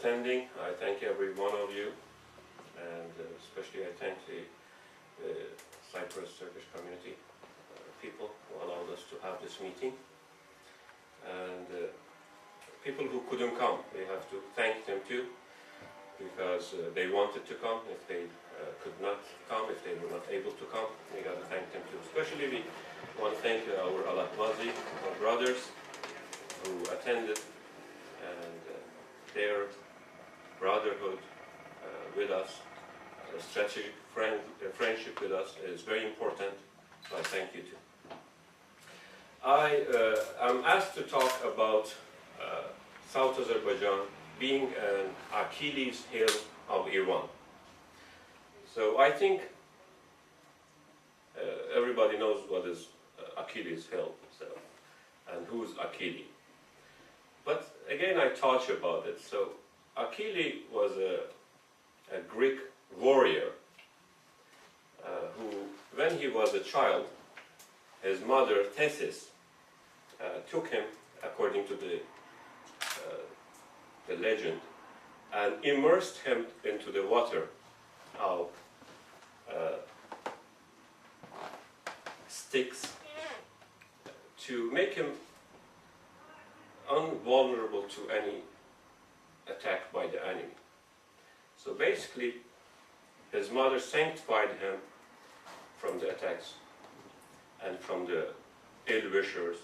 attending. I thank every one of you, and especially I thank the Cyprus Turkish community people who allowed us to have this meeting. And people who couldn't come, we have to thank them too, because they wanted to come. If they could not come, if they were not able to come, we got to thank them too. Especially we want to thank our Alakwazi, our brothers who attended, and their brotherhood with us, a strategic friendship with us is very important, so I thank you too. I am asked to talk about South Azerbaijan being an Achilles heel of Iran. So I think everybody knows what is Achilles heel, so, and who's Achilles. But again, I touch about it. So Achilles was a Greek warrior who, when he was a child, his mother Thetis took him, according to the legend, and immersed him into the water of sticks to make him invulnerable to any attack by the enemy. So basically, his mother sanctified him from the attacks and from the ill-wishers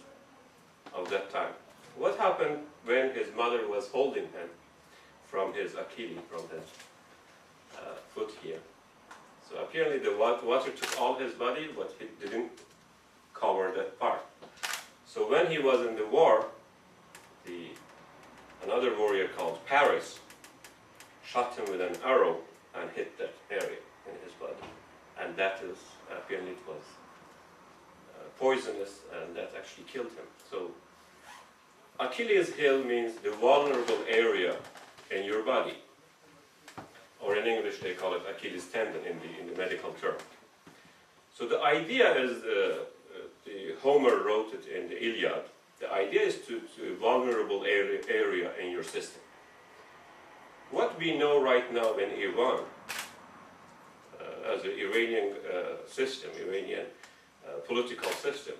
of that time. What happened when his mother was holding him from his Achilles, from his foot here? So apparently the water took all his body, but it didn't cover that part. So when he was in the war, another warrior called Paris shot him with an arrow and hit that area in his body. And that is, apparently it was poisonous, and that actually killed him. So Achilles heel means the vulnerable area in your body, or in English they call it Achilles tendon in the medical term. So the idea is, Homer wrote it in the Iliad, the idea is to vulnerable area in your system. What we know right now in Iran, as the Iranian system, Iranian political system,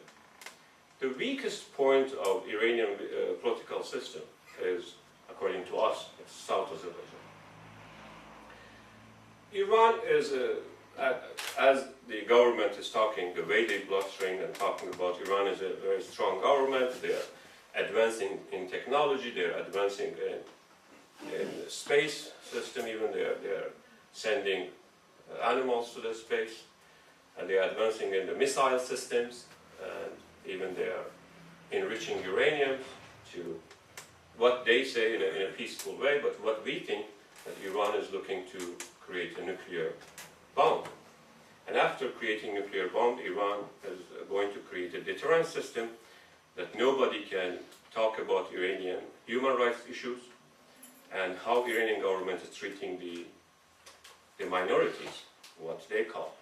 the weakest point of Iranian political system is, according to us, it's South Azerbaijan. Iran is, as the government is talking, the way they blustering and talking about Iran is a very strong government. They are advancing in technology, they are advancing in the space system, even they are sending animals to the space, and they are advancing in the missile systems, and even they are enriching uranium to what they say in a peaceful way, but what we think that Iran is looking to create a nuclear bomb. And after creating a nuclear bomb, Iran is going to create a deterrence system that nobody can talk about Iranian human rights issues and how Iranian government is treating the minorities, what they call.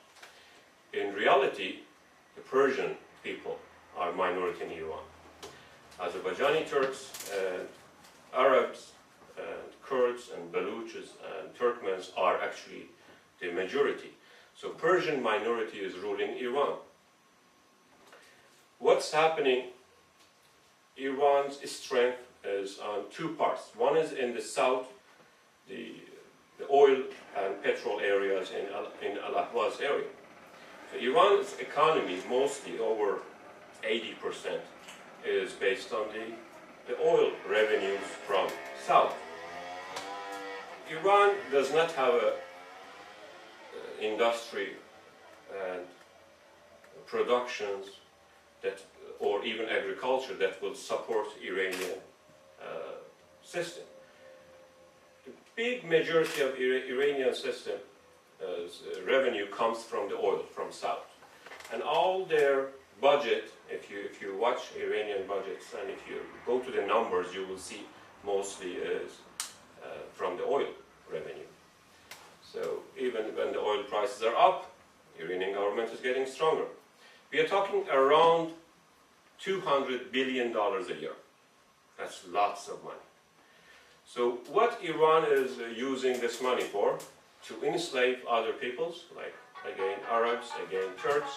In reality, the Persian people are minority in Iran. Azerbaijani Turks and Arabs and Kurds and Baluchis and Turkmens are actually the majority. So Persian minority is ruling Iran. What's happening? Iran's strength is on two parts. One is in the south, the oil and petrol areas in Al-Ahwaz area. So Iran's economy, mostly over 80%, is based on the oil revenues from south. Iran does not have a industry and productions that, or even agriculture that will support Iranian system. The big majority of Iranian system revenue comes from the oil from south, and all their budget, if you watch Iranian budgets and if you go to the numbers, you will see mostly is from the oil revenue. So even when the oil prices are up, the Iranian government is getting stronger. We are talking around $200 billion a year. That's lots of money. So what Iran is using this money for? To enslave other peoples, like again Arabs, again Turks,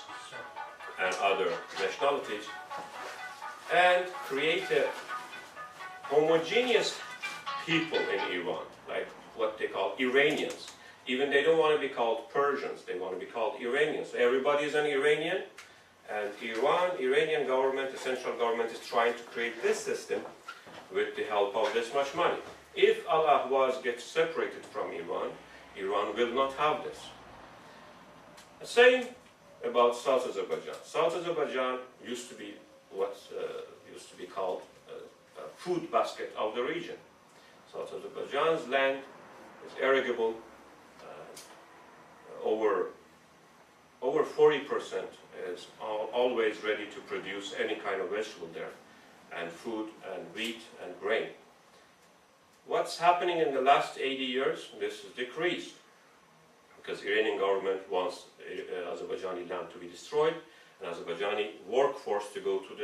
and other nationalities, and create a homogeneous people in Iran, like what they call Iranians. Even they don't want to be called Persians, they want to be called Iranians. Everybody is an Iranian, and Iranian government, the central government, is trying to create this system with the help of this much money. If Al-Ahwaz gets separated from Iran, Iran will not have this. The same about South Azerbaijan. South Azerbaijan used to be what used to be called a food basket of the region. South Azerbaijan's land is irrigable. Over 40% is always ready to produce any kind of vegetable there, and food and wheat and grain. What's happening in the last 80 years? This is decreased because Iranian government wants Azerbaijani land to be destroyed and Azerbaijani workforce to go to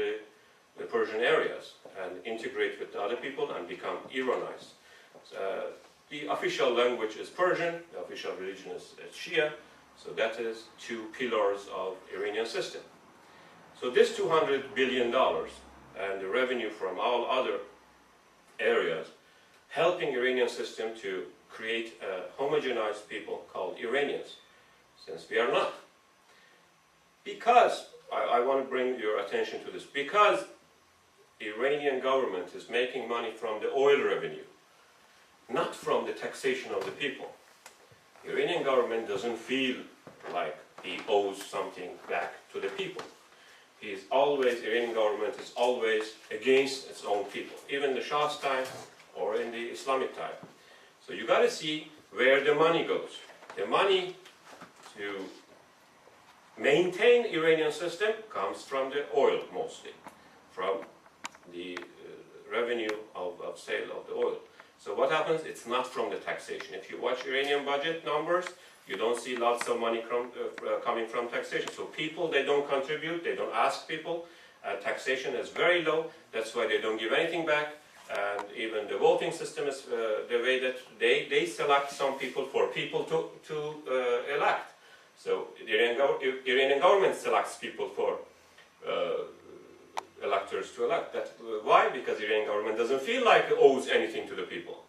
the Persian areas and integrate with the other people and become Iranized. The official language is Persian, the official religion is Shia, so that is two pillars of Iranian system. So this $200 billion and the revenue from all other areas helping Iranian system to create a homogenized people called Iranians, since we are not. Because, I want to bring your attention to this, because Iranian government is making money from the oil revenue, not from the taxation of the people. Iranian government doesn't feel like he owes something back to the people. Iranian government is always against its own people, even the Shah's time or in the Islamic time. So you got to see where the money goes. The money to maintain Iranian system comes from the oil mostly, from the revenue of sale of the oil. So what happens? It's not from the taxation. If you watch Iranian budget numbers, you don't see lots of money coming from taxation. So people, they don't contribute, they don't ask people. Taxation is very low, that's why they don't give anything back. And even the voting system is the way that they select some people for people to elect. So the Iranian government selects people for electors to elect. Why? Because the Iranian government doesn't feel like it owes anything to the people,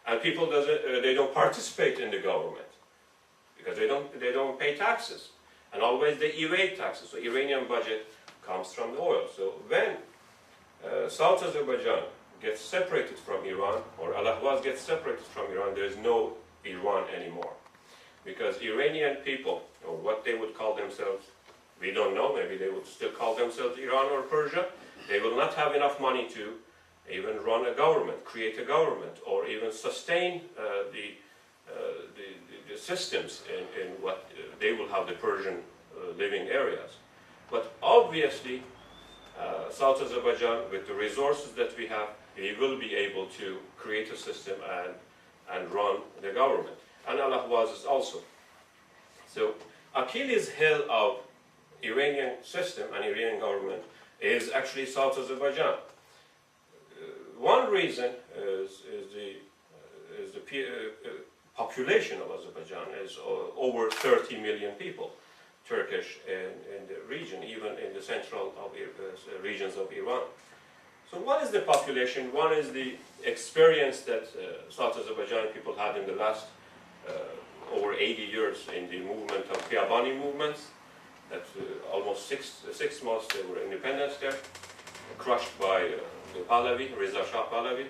and people they don't participate in the government because they don't pay taxes, and always they evade taxes. So Iranian budget comes from the oil. So when South Azerbaijan gets separated from Iran, or Al-Ahwaz gets separated from Iran, there is no Iran anymore, because Iranian people, or what they would call themselves, we don't know, maybe they would still call themselves Iran or Persia, they will not have enough money to even run a government, create a government, or even sustain the systems in what they will have the Persian living areas. But obviously, South Azerbaijan, with the resources that we have, we will be able to create a system and run the government. And Al-Ahwaz is also. So Achilles' heel of Iranian system and Iranian government is actually South Azerbaijan. One reason is the population of Azerbaijan is over 30 million people, Turkish in the region, even in the central regions of Iran. So what is the population? One is the experience that South Azerbaijan people had in the last over 80 years in the movement of Khiyabani movements. That almost six months they were independence there, crushed by the Pahlavi, Reza Shah Pahlavi,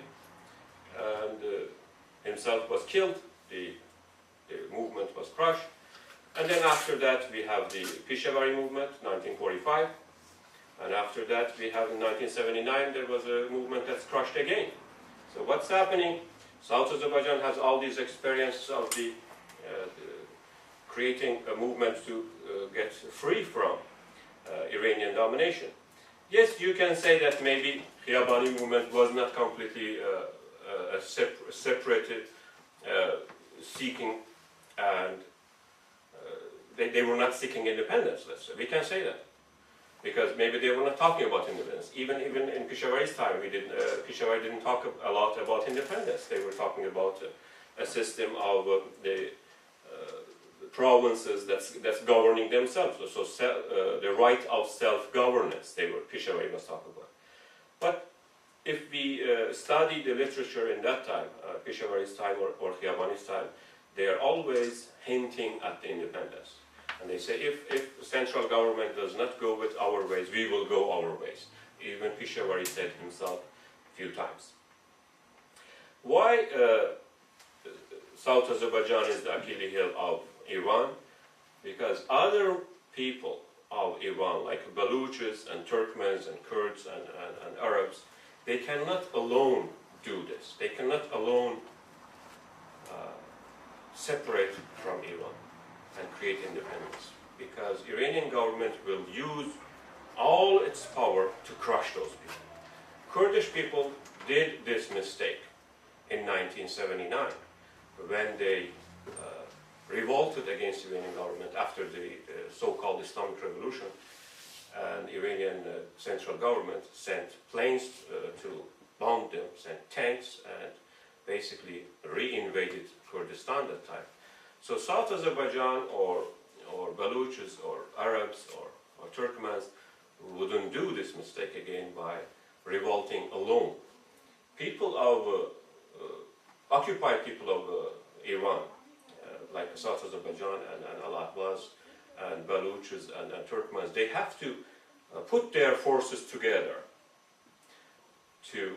and himself was killed. The movement was crushed, and then after that we have the Peshawari movement, 1945, and after that we have in 1979 there was a movement that's crushed again. So what's happening? South Azerbaijan has all these experiences of the creating a movement to get free from Iranian domination. Yes, you can say that maybe Khiyabani movement was not completely separated, seeking, and they were not seeking independence, let's say. We can say that. because maybe they were not talking about independence. Even in Peshawari's time, Peshawar didn't talk a lot about independence. They were talking about a system of the provinces that's governing themselves. So the right of self-governance, Peshawar was talking about. But if we study the literature in that time, Peshawari's time or Khiyabani's time, they are always hinting at the independence. And they say, if central government does not go with our ways, we will go our ways. Even Peshawari said himself a few times. Why South Azerbaijan is the Achilles heel of Iran? Because other people of Iran, like Baluchis and Turkmens and Kurds and Arabs, they cannot alone do this. They cannot alone separate from Iran and create independence, because Iranian government will use all its power to crush those people. Kurdish people did this mistake in 1979 when they revolted against Iranian government after the so-called Islamic Revolution, and Iranian central government sent planes to bomb them, sent tanks, and basically re-invaded Kurdistan that time. So South Azerbaijan or Baluchis or Arabs or Turkmens wouldn't do this mistake again by revolting alone. People of occupied people of Iran, like South Azerbaijan and Al-Ahwaz and Baluchis and Turkmens, they have to put their forces together to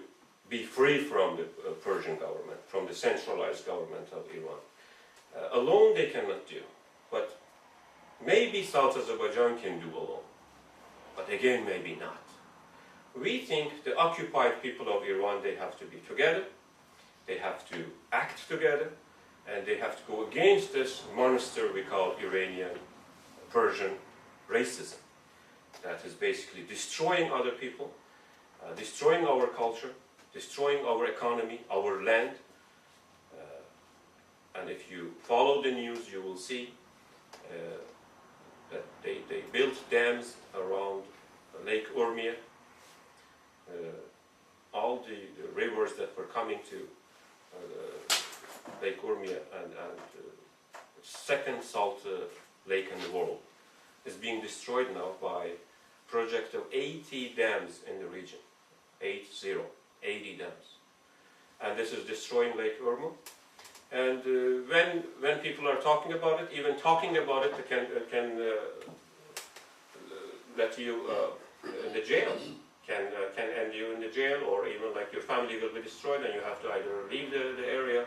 be free from the Persian government, from the centralized government of Iran. Alone they cannot do, but maybe South Azerbaijan can do alone, but again maybe not. We think the occupied people of Iran, they have to be together, they have to act together, and they have to go against this monster we call Iranian Persian racism that is basically destroying other people, destroying our culture, destroying our economy, our land. And if you follow the news, you will see that they built dams around Lake Urmia. All the rivers that were coming to Lake Urmia and second salt lake in the world is being destroyed now by a project of 80 dams in the region. 80 dams. And this is destroying Lake Urmia. And when people are talking about it, even talking about it can let you in the jail, can end you in the jail, or even like your family will be destroyed and you have to either leave the area.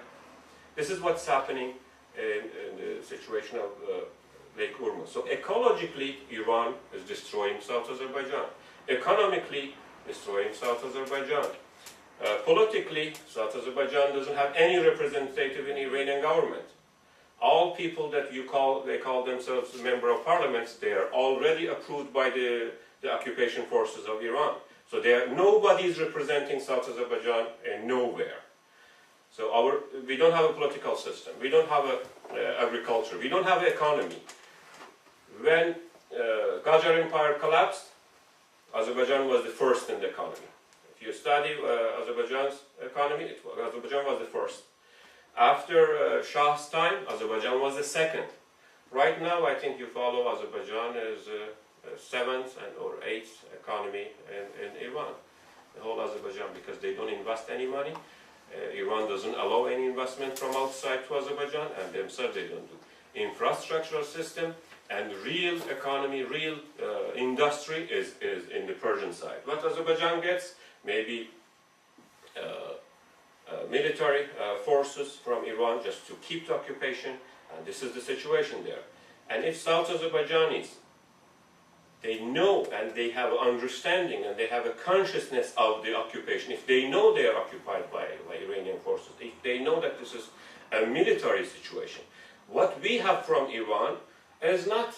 This is what's happening in the situation of Lake Urmia. So ecologically, Iran is destroying South Azerbaijan. Economically, destroying South Azerbaijan. Politically, South Azerbaijan doesn't have any representative in Iranian government. All people that they call themselves member of parliaments, they are already approved by the occupation forces of Iran. So nobody is representing South Azerbaijan nowhere. So we don't have a political system, we don't have agriculture, we don't have an economy. When Qajar Empire collapsed, Azerbaijan was the first in the economy. If you study Azerbaijan's economy, Azerbaijan was the first. After Shah's time, Azerbaijan was the second. Right now, I think you follow Azerbaijan as seventh or eighth economy in Iran, the whole Azerbaijan, because they don't invest any money. Iran doesn't allow any investment from outside to Azerbaijan, and themselves they don't do. Infrastructural system and real economy, real industry is in the Persian side. What Azerbaijan gets, maybe military forces from Iran just to keep the occupation, and this is the situation there. And if South Azerbaijanis, they know and they have understanding and they have a consciousness of the occupation, if they know they are occupied by Iranian forces, if they know that this is a military situation, what we have from Iran is not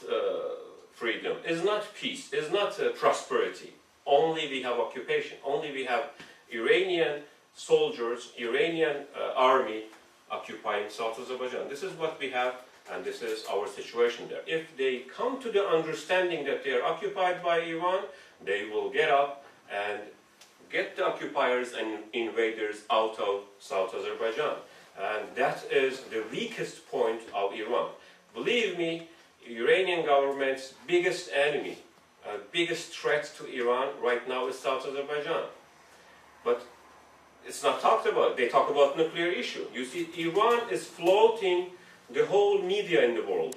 freedom, is not peace, is not prosperity. Only we have occupation, only we have Iranian soldiers, Iranian army occupying South Azerbaijan. This is what we have, And this is our situation there. If they come to the understanding that they are occupied by Iran, they will get up and get the occupiers and invaders out of South Azerbaijan. And that is the weakest point of Iran. Believe me, Iranian government's biggest enemy, biggest threat to Iran right now is South Azerbaijan. But it's not talked about. They talk about nuclear issue. You see, Iran is floating the whole media in the world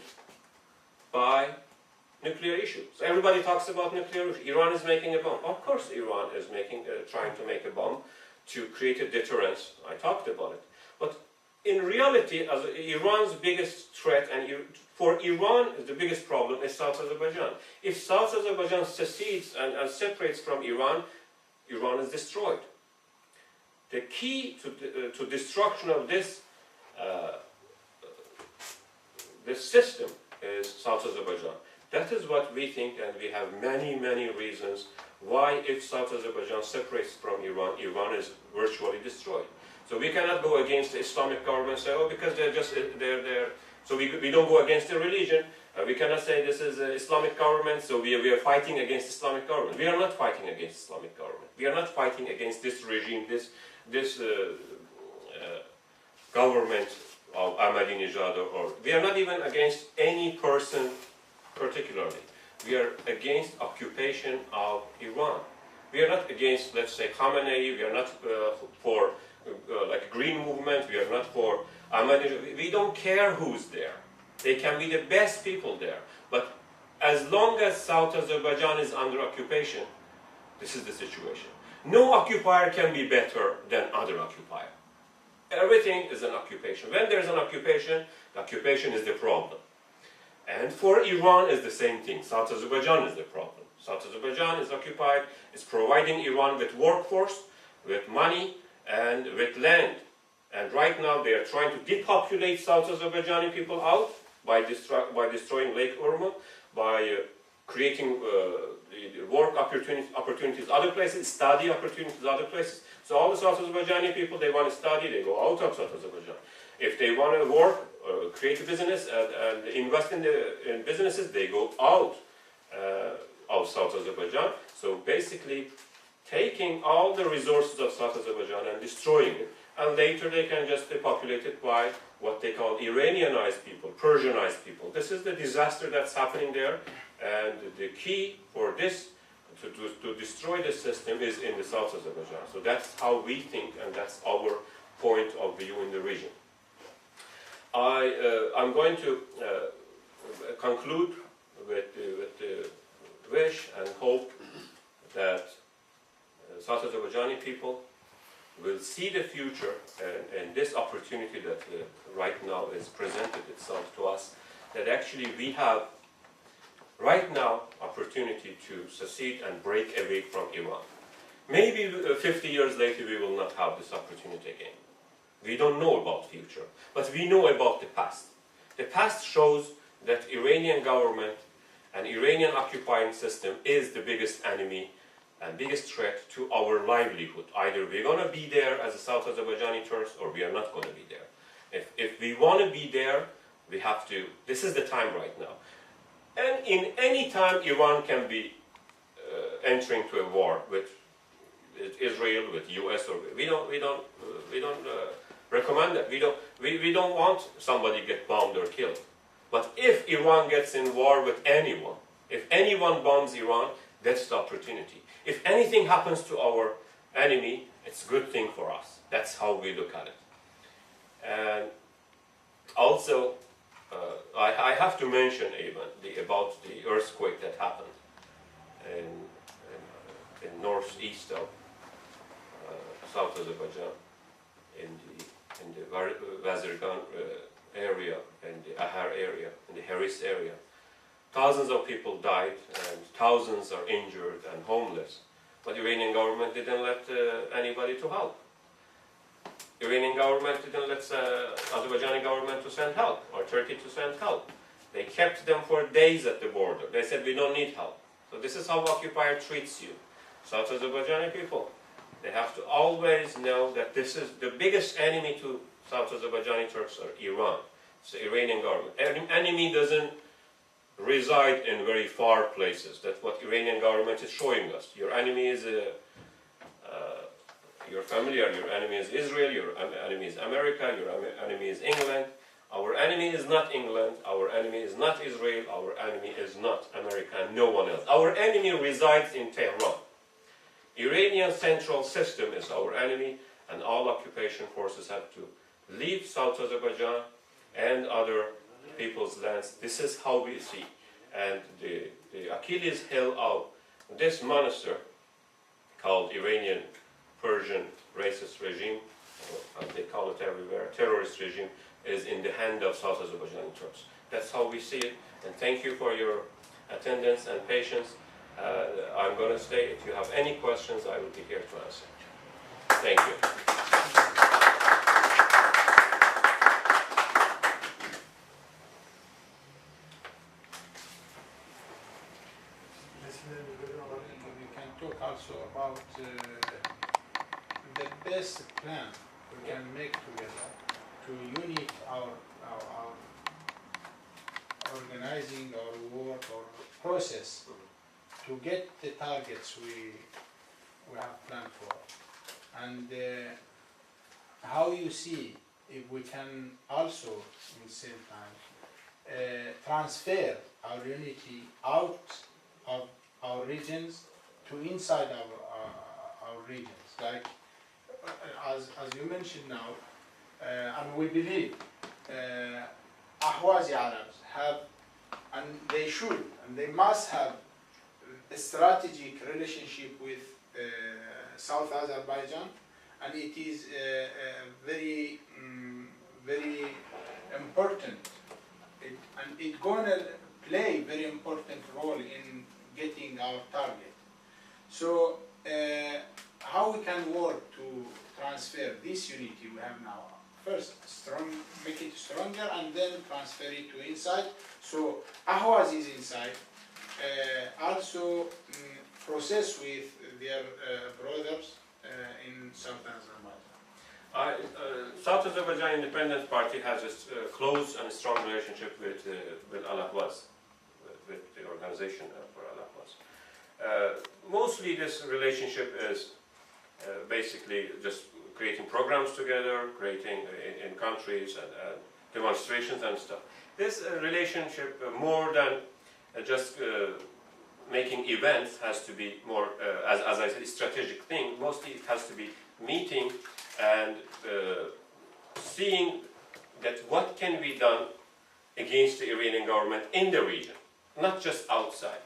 by nuclear issue. So everybody talks about nuclear issue. Iran is making a bomb. Of course Iran is trying to make a bomb to create a deterrence. I talked about it. But in reality, as Iran's biggest threat, and for Iran, the biggest problem is South Azerbaijan. If South Azerbaijan secedes and separates from Iran, Iran is destroyed. The key to destruction of this system is South Azerbaijan. That is what we think, and we have many, many reasons why if South Azerbaijan separates from Iran, Iran is virtually destroyed. So we cannot go against the Islamic government and say, oh, because they're so we don't go against the religion. We cannot say this is an Islamic government, so we are fighting against Islamic government. We are not fighting against Islamic government. We are not fighting against this regime, this government of Ahmadinejad, or we are not even against any person particularly. We are against occupation of Iran. We are not against, let's say, Khamenei. We are not for like green movement. We are not for Ahmadinejad. We don't care who's there. They can be the best people there. But as long as South Azerbaijan is under occupation, this is the situation. No occupier can be better than other occupier. Everything is an occupation. When there's an occupation, the occupation is the problem. And for Iran is the same thing. South Azerbaijan is the problem. South Azerbaijan is occupied, is providing Iran with workforce, with money, and with land. And right now they are trying to depopulate South Azerbaijani people out by destroying Lake Urmuz, by creating the work opportunities other places, study opportunities other places. So all the South Azerbaijani people, they want to study, they go out of South Azerbaijan. If they want to work, create a business and invest in businesses, they go out of South Azerbaijan. So basically taking all the resources of South Azerbaijan and destroying it, and later they can just populate it by what they call Iranianized people, Persianized people. This is the disaster that's happening there, and the key for this, to destroy the system, is in the South Azerbaijan. So that's how we think, and that's our point of view in the region. I'm going to conclude with the wish and hope that South Azerbaijani people will see the future and this opportunity that right now is presented itself to us, that actually we have right now opportunity to succeed and break away from Iran. Maybe 50 years later we will not have this opportunity again. We don't know about future, but we know about the past. The past shows that Iranian government and Iranian occupying system is the biggest enemy and biggest threat to our livelihood. Either we're going to be there as a South Azerbaijani Turks, or we are not going to be there. If we want to be there, we have to, this is the time right now. And in any time, Iran can be entering to a war with Israel, with US, or we don't recommend that. We don't want somebody to get bombed or killed. But if Iran gets in war with anyone, if anyone bombs Iran, that's the opportunity. If anything happens to our enemy, it's a good thing for us. That's how we look at it. And also, I have to mention even about the earthquake that happened in northeast of South Azerbaijan, in the Vazirgan area, and the Ahar area, in the Haris area. Thousands of people died and thousands are injured and homeless. But the Iranian government didn't let anybody to help. Iranian government didn't let Azerbaijani government to send help, or Turkey to send help. They kept them for days at the border. They said, we don't need help. So this is how occupier treats you. South Azerbaijani people, they have to always know that this is the biggest enemy to South Azerbaijani Turks are Iran. It's the Iranian government. Enemy doesn't reside in very far places. That's what Iranian government is showing us. Your enemy is your family, or your enemy is Israel, your enemy is America, your enemy is England. Our enemy is not England, our enemy is not Israel, our enemy is not America, and no one else. Our enemy resides in Tehran. Iranian central system is our enemy, and all occupation forces have to leave South Azerbaijan and other people's lands. This is how we see. And the Achilles heel of this monster called Iranian Persian racist regime, or as they call it everywhere, terrorist regime, is in the hand of South Azerbaijani Turks. That's how we see it. And thank you for your attendance and patience. I'm going to stay. If you have any questions, I will be here to answer. Thank you. We can talk also about the best plan we can make together to unite our organizing our work or process to get the targets we have planned for, and how you see if we can also at the same time transfer our unity out of our regions to inside our regions, like as you mentioned now, and we believe Ahwazi Arabs have, and they should, and they must have a strategic relationship with South Azerbaijan, and it is very important, and it's gonna play very important role in getting our target. So how we can work to transfer this unity we have now? First, make it stronger, and then transfer it to inside. So Ahwaz is inside. Also process with their brothers in South Azerbaijan. South Azerbaijan Independence Party has a close and strong relationship with Al-Ahwaz, with the organization for Al-Ahwaz. Mostly this relationship is basically just creating programs together, creating in countries and demonstrations and stuff. This relationship, more than just making events, has to be more, as I said, strategic thing. Mostly it has to be meeting and seeing that what can be done against the Iranian government in the region, not just outside,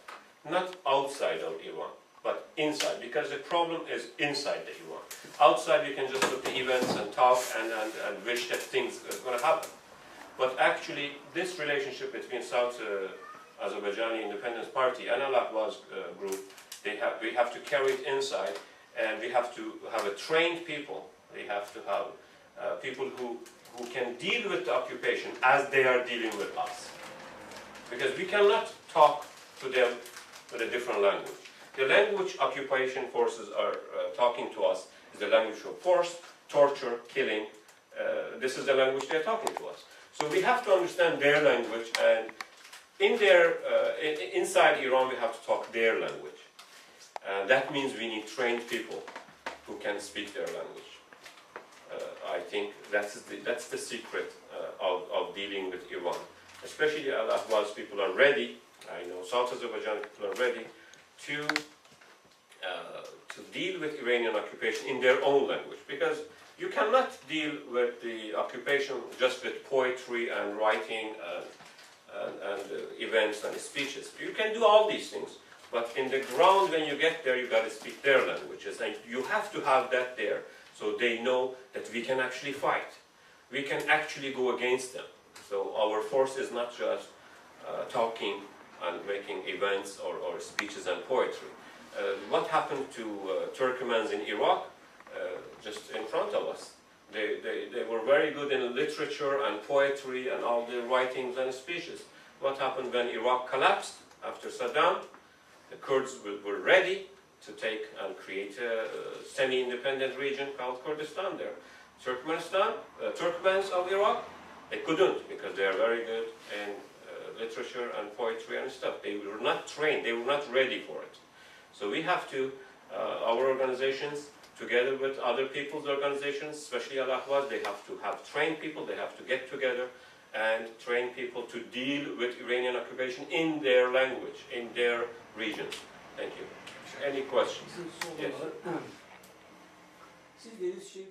not outside of Iran, but inside, because the problem is inside the Iran. Outside you can just look at events and talk and wish that things are going to happen. But actually this relationship between South Azerbaijani Independence Party and Al-Ahwaz group, we have to carry it inside, and we have to have a trained people. We have to have people who can deal with the occupation as they are dealing with us. Because we cannot talk to them with a different language. The language occupation forces are talking to us is the language of force, torture, killing. This is the language they are talking to us. So we have to understand their language, and inside Iran we have to talk their language. That means we need trained people who can speak their language. I think that's the secret of dealing with Iran. Especially Al-Ahwaz people are ready. I know South Azerbaijani people are ready to deal with Iranian occupation in their own language, because you cannot deal with the occupation just with poetry and writing and events and speeches. You can do all these things, but in the ground, when you get there, you got to speak their languages, and you have to have that there, so they know that we can actually fight. We can actually go against them. So our force is not just talking and making events or speeches and poetry. What happened to Turkmens in Iraq? Just in front of us. They were very good in literature and poetry and all the writings and speeches. What happened when Iraq collapsed after Saddam? The Kurds were ready to take and create a semi-independent region called Kurdistan there. Turkmenistan, Turkmens of Iraq, They couldn't because they are very good in literature and poetry and stuff. They were not trained, they were not ready for it. So we have to, our organizations, together with other people's organizations, especially Al-Ahwaz, they have to have trained people, they have to get together and train people to deal with Iranian occupation in their language, in their regions. Thank you. Any questions? Yes. Siz dediniz şey